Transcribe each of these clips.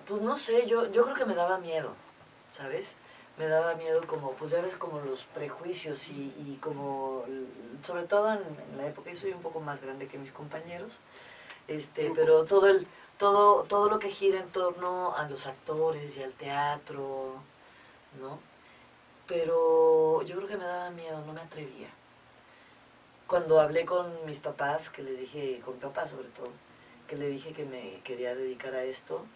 Pues no sé, yo creo que me daba miedo, ¿sabes? Me daba miedo como, pues ya ves, como los prejuicios y como, sobre todo en la época, yo soy un poco más grande que mis compañeros, pero todo lo que gira en torno a los actores y al teatro, ¿no? Pero yo creo que me daba miedo, no me atrevía. Cuando hablé con mis papás, que les dije, con mi papá sobre todo, que le dije que me quería dedicar a esto,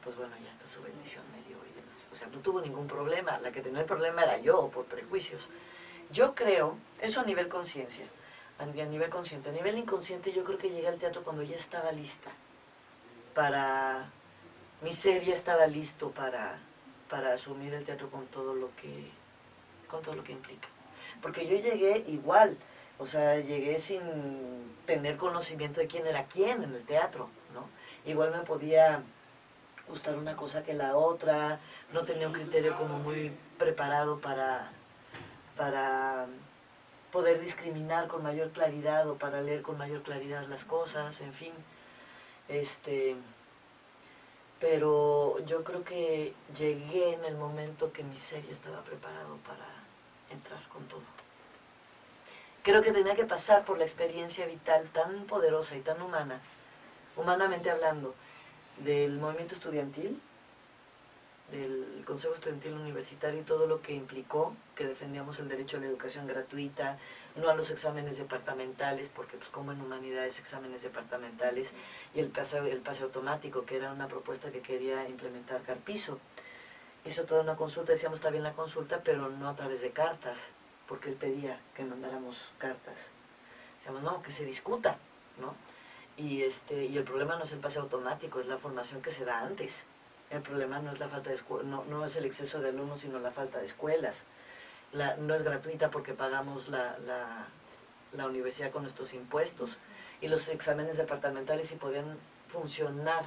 pues bueno, ya está su bendición me dio y demás. O sea, no tuvo ningún problema, la que tenía el problema era yo, por prejuicios. Yo creo, eso a nivel conciencia, a nivel consciente. A nivel inconsciente yo creo que llegué al teatro cuando ya estaba lista para... Mi ser ya estaba listo para asumir el teatro con todo lo que implica. Porque yo llegué igual, o sea, llegué sin tener conocimiento de quién era quién en el teatro, ¿no? Igual me podía gustar una cosa que la otra, no tenía un criterio como muy preparado para poder discriminar con mayor claridad o para leer con mayor claridad las cosas, en fin. Pero yo creo que llegué en el momento que mi ser ya estaba preparado para entrar con todo. Creo que tenía que pasar por la experiencia vital tan poderosa y tan humana, humanamente hablando, del movimiento estudiantil, del Consejo Estudiantil Universitario y todo lo que implicó, que defendíamos el derecho a la educación gratuita, no a los exámenes departamentales, porque pues como en humanidades exámenes departamentales, y el pase automático, que era una propuesta que quería implementar Carpizo. Hizo toda una consulta, decíamos está bien la consulta, pero no a través de cartas, porque él pedía que mandáramos cartas. Decíamos, no, que se discuta, ¿no? Y el problema no es el pase automático, es la formación que se da antes. El problema no es la falta de no es el exceso de alumnos, sino la falta de escuelas. No es gratuita porque pagamos la universidad con nuestros impuestos. Y los exámenes departamentales, si podían funcionar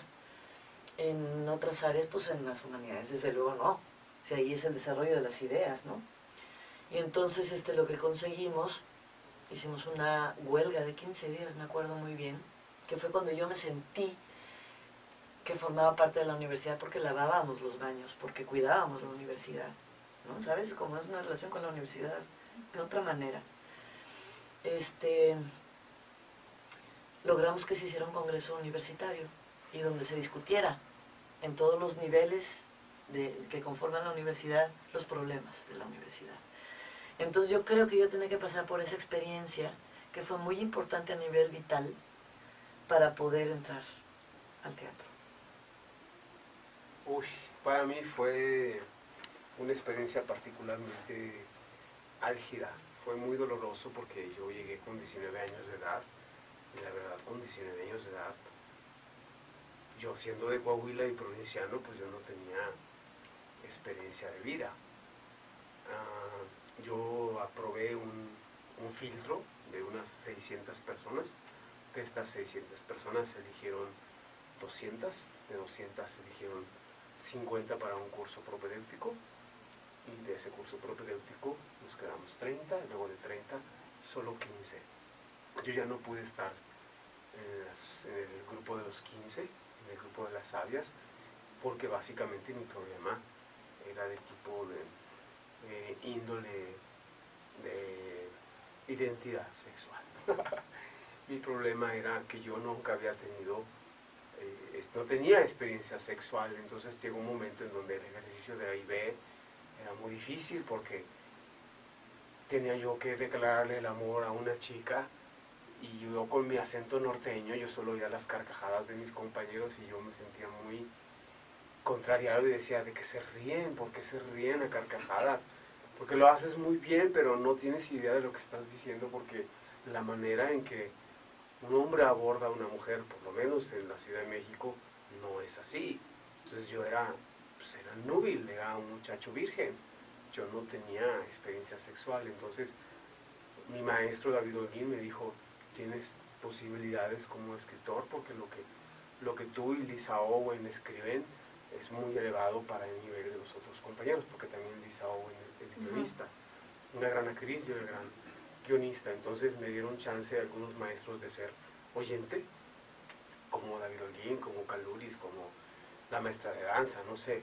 en otras áreas, pues en las humanidades, desde luego no. O sea, ahí es el desarrollo de las ideas, ¿no? Y entonces lo que conseguimos, hicimos una huelga de 15 días, me acuerdo muy bien, que fue cuando yo me sentí que formaba parte de la universidad porque lavábamos los baños, porque cuidábamos la universidad, ¿no? ¿Sabes? Como es una relación con la universidad de otra manera. Logramos que se hiciera un congreso universitario y donde se discutiera en todos los niveles que conforman la universidad los problemas de la universidad. Entonces yo creo que yo tenía que pasar por esa experiencia que fue muy importante a nivel vital para poder entrar al teatro. Uy, para mí fue una experiencia particularmente álgida. Fue muy doloroso porque yo llegué con 19 años de edad y la verdad con 19 años de edad, yo siendo de Coahuila y provinciano, pues yo no tenía experiencia de vida. Yo aprobé un filtro de unas 600 personas. De estas 600 personas eligieron 200, de 200 eligieron 50 para un curso propedéutico y de ese curso propedéutico nos quedamos 30, y luego de 30 solo 15. Yo ya no pude estar en el grupo de los 15, en el grupo de las sabias, porque básicamente mi problema era de tipo de índole de identidad sexual. Mi problema era que yo nunca había tenido, no tenía experiencia sexual, entonces llegó un momento en donde el ejercicio de A y B era muy difícil porque tenía yo que declararle el amor a una chica y yo con mi acento norteño, yo solo oía las carcajadas de mis compañeros y yo me sentía muy contrariado y decía, ¿de qué se ríen? ¿Por qué se ríen a carcajadas? Porque lo haces muy bien, pero no tienes idea de lo que estás diciendo, porque la manera en que un hombre aborda a una mujer, por lo menos en la Ciudad de México, no es así. Entonces yo era núbil, era un muchacho virgen. Yo no tenía experiencia sexual. Entonces mi maestro David Holguín me dijo, tienes posibilidades como escritor, porque lo que tú y Lisa Owen escriben es muy elevado para el nivel de los otros compañeros, porque también Lisa Owen es guionista, una gran actriz y una gran guionista. Entonces me dieron chance de algunos maestros de ser oyente, como David Holguín, como Calulis, como la maestra de danza, no sé,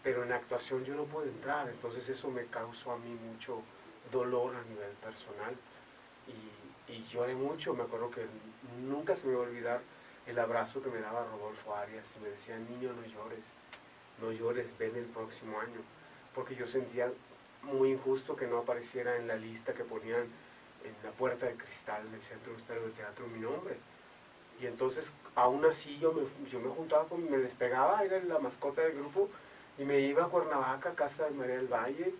pero en actuación yo no puedo entrar, entonces eso me causó a mí mucho dolor a nivel personal y lloré mucho. Me acuerdo que nunca se me va a olvidar el abrazo que me daba Rodolfo Arias y me decía, niño, no llores, ven el próximo año, porque yo sentía muy injusto que no apareciera en la lista que ponían en la puerta de cristal del Centro Universitario de Teatro mi nombre. Y entonces, aún así, yo me juntaba me despegaba, era la mascota del grupo, y me iba a Cuernavaca, a casa de María del Valle,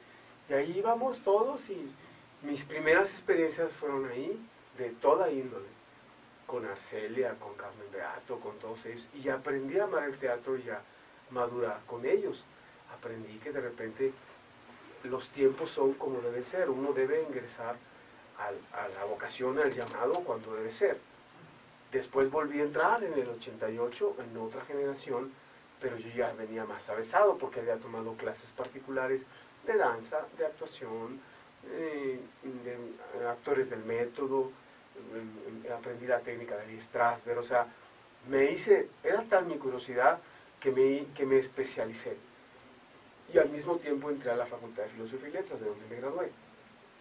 y ahí íbamos todos, y mis primeras experiencias fueron ahí, de toda índole, con Arcelia, con Carmen Beato, con todos ellos, y aprendí a amar el teatro y a madurar con ellos. Aprendí que de repente los tiempos son como deben ser, uno debe ingresar a la vocación, al llamado cuando debe ser. Después volví a entrar en el 88 en otra generación, pero yo ya venía más avesado porque había tomado clases particulares de danza, de actuación, de actores del método, aprendí la técnica de Lee Strasberg, o sea, era tal mi curiosidad que me especialicé. Y al mismo tiempo entré a la Facultad de Filosofía y Letras, de donde me gradué.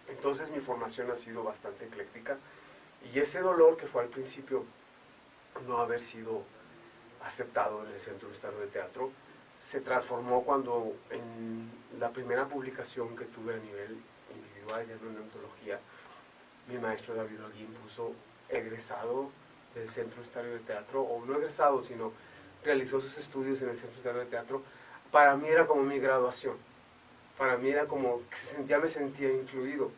Entonces mi formación ha sido bastante ecléctica y ese dolor que fue al principio no haber sido aceptado en el Centro Universitario de Teatro se transformó cuando en la primera publicación que tuve a nivel individual, ya en una antología, mi maestro David Holguín puso egresado del Centro Universitario de Teatro, o no egresado, sino realizó sus estudios en el Centro Universitario de Teatro. Para mí era como mi graduación, para mí era como que ya me sentía incluido.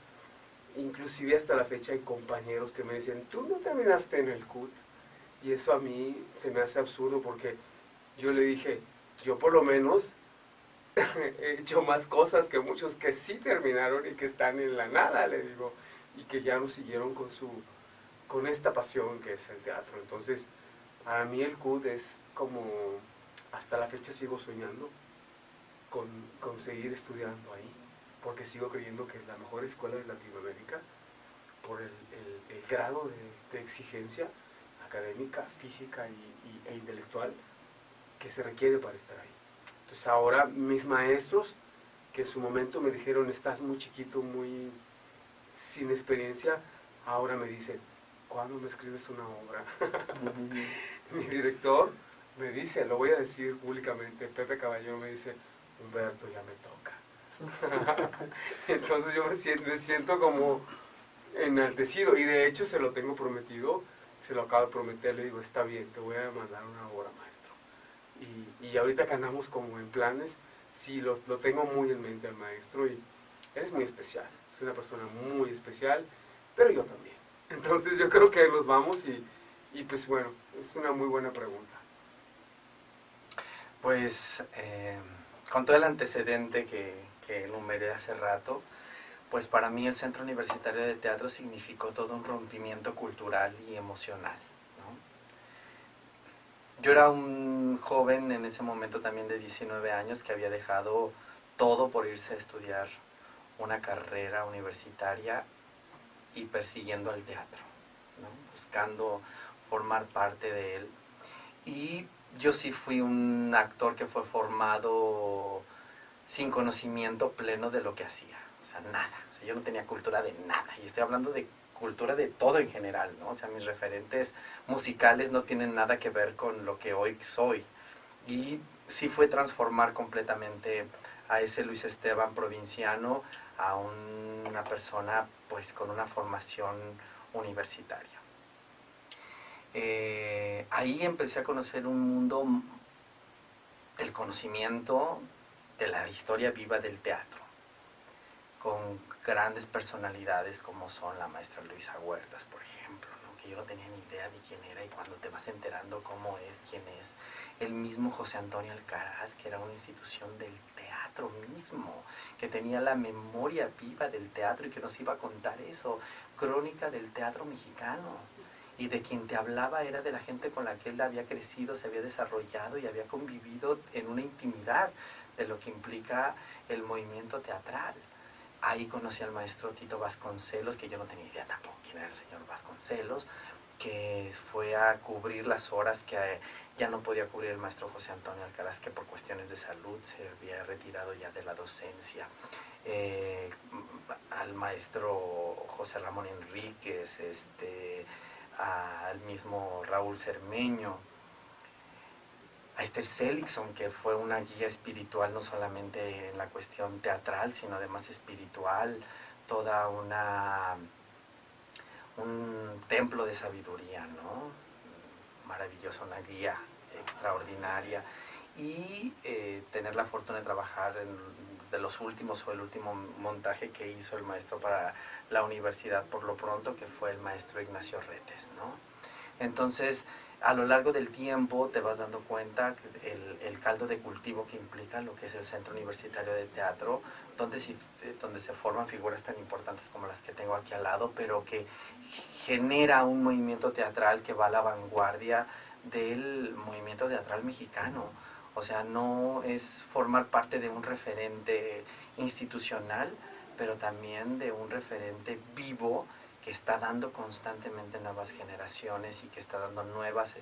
Inclusive hasta la fecha hay compañeros que me dicen, tú no terminaste en el CUT, y eso a mí se me hace absurdo porque yo le dije, yo por lo menos he hecho más cosas que muchos que sí terminaron y que están en la nada, le digo, y que ya no siguieron con esta pasión que es el teatro. Entonces, para mí el CUT es como, hasta la fecha sigo soñando con seguir estudiando ahí, porque sigo creyendo que es la mejor escuela de Latinoamérica por el grado de exigencia académica, física e intelectual que se requiere para estar ahí. Entonces ahora mis maestros, que en su momento me dijeron, estás muy chiquito, muy sin experiencia, ahora me dicen, ¿cuándo me escribes una obra? Mi director me dice, lo voy a decir públicamente, Pepe Caballero me dice, Humberto, ya me toca. Entonces yo me siento como enaltecido, y de hecho se lo tengo prometido, se lo acabo de prometer, le digo, está bien, te voy a mandar una obra, maestro. Y ahorita que andamos como en planes, sí, lo tengo muy en mente al maestro, y es muy especial, es una persona muy especial, pero yo también. Entonces yo creo que nos vamos y pues bueno, es una muy buena pregunta. Pues con todo el antecedente que enumeré hace rato, pues para mí el Centro Universitario de Teatro significó todo un rompimiento cultural y emocional, ¿no? Yo era un joven en ese momento también de 19 años que había dejado todo por irse a estudiar una carrera universitaria y persiguiendo al teatro, ¿no? Buscando formar parte de él. Y yo sí fui un actor que fue formado sin conocimiento pleno de lo que hacía, o sea, nada, o sea, yo no tenía cultura de nada, y estoy hablando de cultura de todo en general, ¿no? O sea, mis referentes musicales no tienen nada que ver con lo que hoy soy, y sí fue transformar completamente a ese Luis Esteban provinciano a una persona pues con una formación universitaria. Ahí empecé a conocer un mundo del conocimiento, de la historia viva del teatro, con grandes personalidades como son la maestra Luisa Huertas, por ejemplo, ¿no? Que yo no tenía ni idea de quién era, y cuando te vas enterando cómo es, quién es, el mismo José Antonio Alcaraz, que era una institución del teatro mismo, que tenía la memoria viva del teatro y que nos iba a contar eso, crónica del teatro mexicano, y de quien te hablaba era de la gente con la que él había crecido, se había desarrollado y había convivido en una intimidad de lo que implica el movimiento teatral. Ahí conocí al maestro Tito Vasconcelos, que yo no tenía idea tampoco quién era el señor Vasconcelos, que fue a cubrir las horas que ya no podía cubrir el maestro José Antonio Alcaraz, que por cuestiones de salud se había retirado ya de la docencia. Al maestro José Ramón Enríquez, al mismo Raúl Cermeño, a Esther Seligson, que fue una guía espiritual no solamente en la cuestión teatral, sino además espiritual, toda un templo de sabiduría, ¿no? Maravillosa, una guía extraordinaria. Y tener la fortuna de trabajar de los últimos o el último montaje que hizo el maestro para la universidad por lo pronto, que fue el maestro Ignacio Retes, ¿no? Entonces, a lo largo del tiempo te vas dando cuenta el caldo de cultivo que implica lo que es el Centro Universitario de Teatro, donde se forman figuras tan importantes como las que tengo aquí al lado, pero que genera un movimiento teatral que va a la vanguardia del movimiento teatral mexicano. O sea, no es formar parte de un referente institucional, pero también de un referente vivo que está dando constantemente nuevas generaciones y que está dando nuevas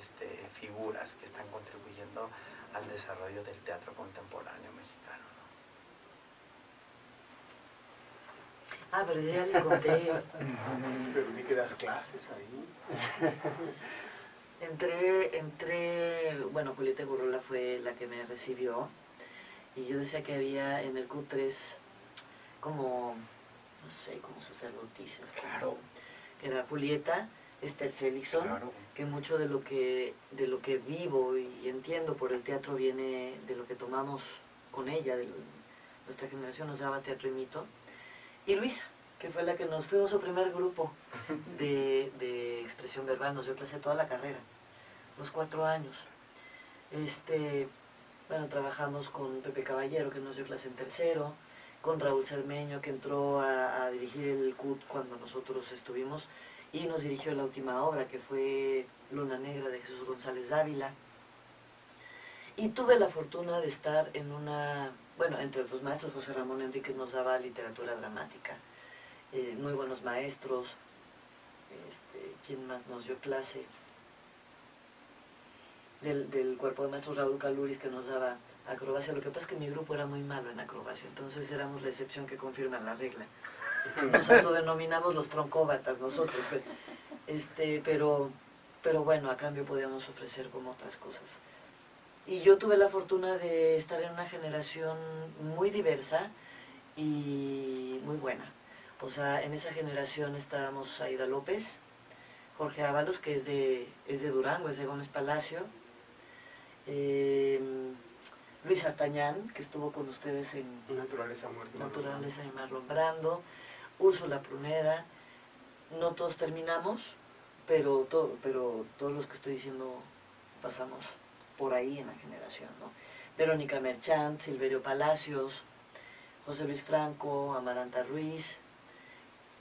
figuras que están contribuyendo al desarrollo del teatro contemporáneo mexicano. Ah, pero yo ya les conté. Pero ni que das clases ahí. Bueno, Julieta Gurrola fue la que me recibió y yo decía que había en el Q3 como, no sé, como sacerdotisas. Claro. Era Julieta, Esther Seligson, Claro. que mucho de lo que vivo y entiendo por el teatro viene de lo que tomamos con ella, nuestra generación nos daba teatro y mito, y Luisa, que fue la que nos fuimos su primer grupo de expresión verbal, nos dio clase toda la carrera, los 4 años. Bueno, trabajamos con Pepe Caballero, que nos dio clase en tercero, con Raúl Cermeño, que entró a dirigir el CUT cuando nosotros estuvimos, y nos dirigió la última obra, que fue Luna Negra, de Jesús González Dávila. Y tuve la fortuna de estar en entre otros maestros, José Ramón Enríquez nos daba literatura dramática, muy buenos maestros. ¿Quién más nos dio clase? Del cuerpo de maestros, Raúl Caluris, que nos daba acrobacia. Lo que pasa es que mi grupo era muy malo en acrobacia, entonces éramos la excepción que confirma la regla. Nos autodenominamos los troncóbatas nosotros, pero bueno, a cambio podíamos ofrecer como otras cosas. Y yo tuve la fortuna de estar en una generación muy diversa y muy buena. O sea, en esa generación estábamos Aida López, Jorge Ábalos, que es de Durango, es de Gómez Palacio, Luis Artañán, que estuvo con ustedes en Naturaleza Muerte. Naturaleza y Marlon Brando, Úrsula Pruneda. No todos terminamos, pero todos los que estoy diciendo pasamos por ahí en la generación, ¿no? Verónica Merchant, Silverio Palacios, José Luis Franco, Amaranta Ruiz.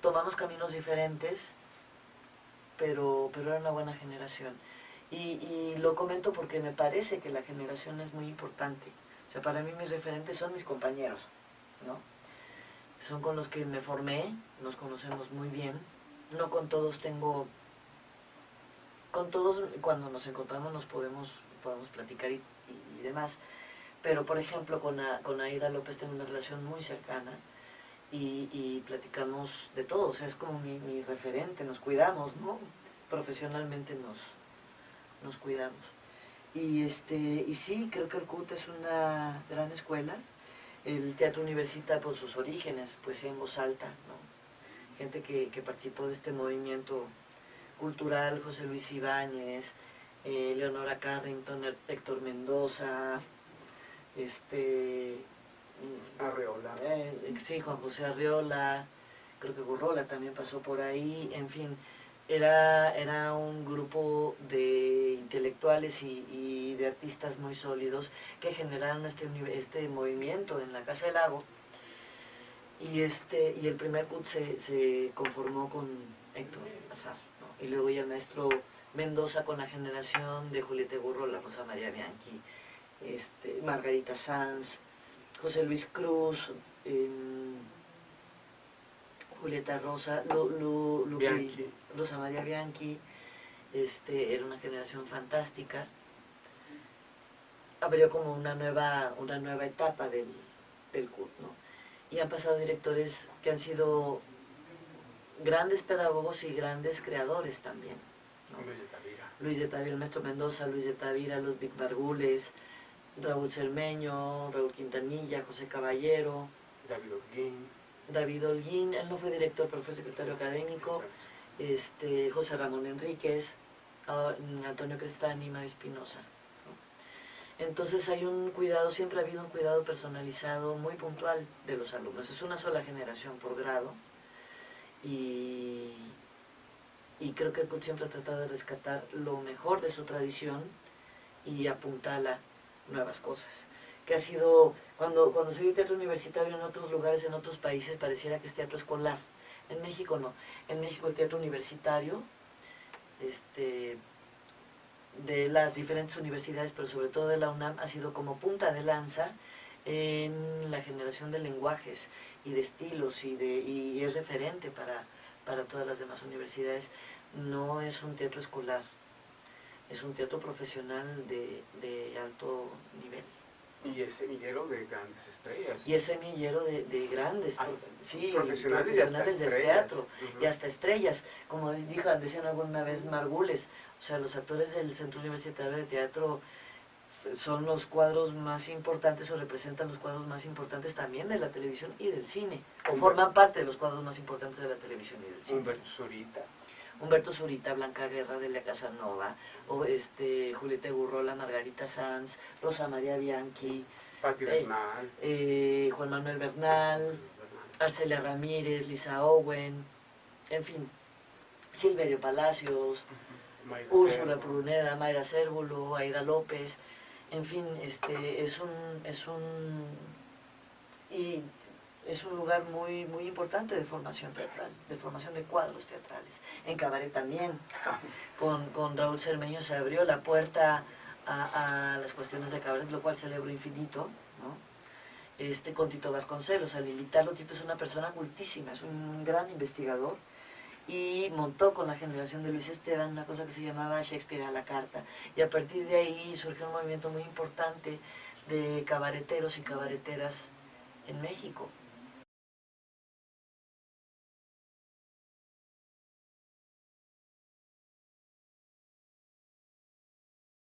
Tomamos caminos diferentes, pero era una buena generación. Y lo comento porque me parece que la generación es muy importante. O sea, para mí mis referentes son mis compañeros, ¿no? Son con los que me formé, nos conocemos muy bien. No con todos con todos cuando nos encontramos nos podemos platicar y demás. Pero, por ejemplo, con Aida López tengo una relación muy cercana y platicamos de todo. O sea, es como mi referente, nos cuidamos, ¿no? Profesionalmente nos cuidamos. Y sí, creo que el CUT es una gran escuela. El teatro universitario, por sus orígenes, poesía en voz alta, ¿no? Gente que participó de este movimiento cultural, José Luis Ibáñez, Leonora Carrington, Héctor Mendoza, Arreola. Sí, Juan José Arreola, creo que Gurrola también pasó por ahí, en fin, era un grupo de intelectuales y de artistas muy sólidos que generaron este movimiento en la Casa del Lago. Y el primer CUT se conformó con Héctor Azar, ¿no? Y luego ya el maestro Mendoza con la generación de Julieta Gurrola, Rosa María Bianchi, Margarita Sanz, José Luis Cruz, Julieta Rosa, Rosa María Bianchi, Era una generación fantástica. Abrió como una nueva etapa del CUT, ¿no? Y han pasado directores que han sido grandes pedagogos y grandes creadores también, ¿no? Luis de Tavira. Luis de Tavira, el maestro Mendoza, Luis de Tavira, Ludwig Margules, Raúl Cermeño, Raúl Quintanilla, José Caballero, David Holguín, él no fue director, pero fue secretario académico, José Ramón Enríquez, Antonio Crestani, Mario Espinosa, ¿no? Entonces hay un cuidado, siempre ha habido un cuidado personalizado muy puntual de los alumnos. Es una sola generación por grado y creo que el CUT siempre ha tratado de rescatar lo mejor de su tradición y apuntala nuevas cosas. Que ha sido, cuando se ve teatro universitario en otros lugares, en otros países, pareciera que es teatro escolar. En México no. En México el teatro universitario, de las diferentes universidades, pero sobre todo de la UNAM, ha sido como punta de lanza en la generación de lenguajes y de estilos y es referente para todas las demás universidades. No es un teatro escolar, es un teatro profesional de alto nivel. Y es semillero de grandes estrellas. Y es semillero de grandes profesionales del teatro, y hasta estrellas. Como decían alguna vez Margules, o sea, los actores del Centro Universitario de Teatro son los cuadros más importantes o representan los cuadros más importantes también de la televisión y del cine, o forman parte de los cuadros más importantes de la televisión y del cine. Humberto Zurita, Blanca Guerra, Delia Casanova, o Julieta Gurrola, Margarita Sanz, Rosa María Bianchi, Patti Bernal, Juan Manuel Bernal, Arcelia Ramírez, Lisa Owen, en fin, Silverio Palacios, Úrsula Pruneda, Mayra Cérvulo, Aida López, en fin, es un lugar muy, muy importante de formación teatral, de formación de cuadros teatrales. En cabaret también, con Raúl Cermeño se abrió la puerta a las cuestiones de cabaret, lo cual celebro infinito, ¿no? Con Tito Vasconcelos, al invitarlo, Tito es una persona cultísima, es un gran investigador, y montó con la generación de Luis Esteban una cosa que se llamaba Shakespeare a la carta, y a partir de ahí surgió un movimiento muy importante de cabareteros y cabareteras en México.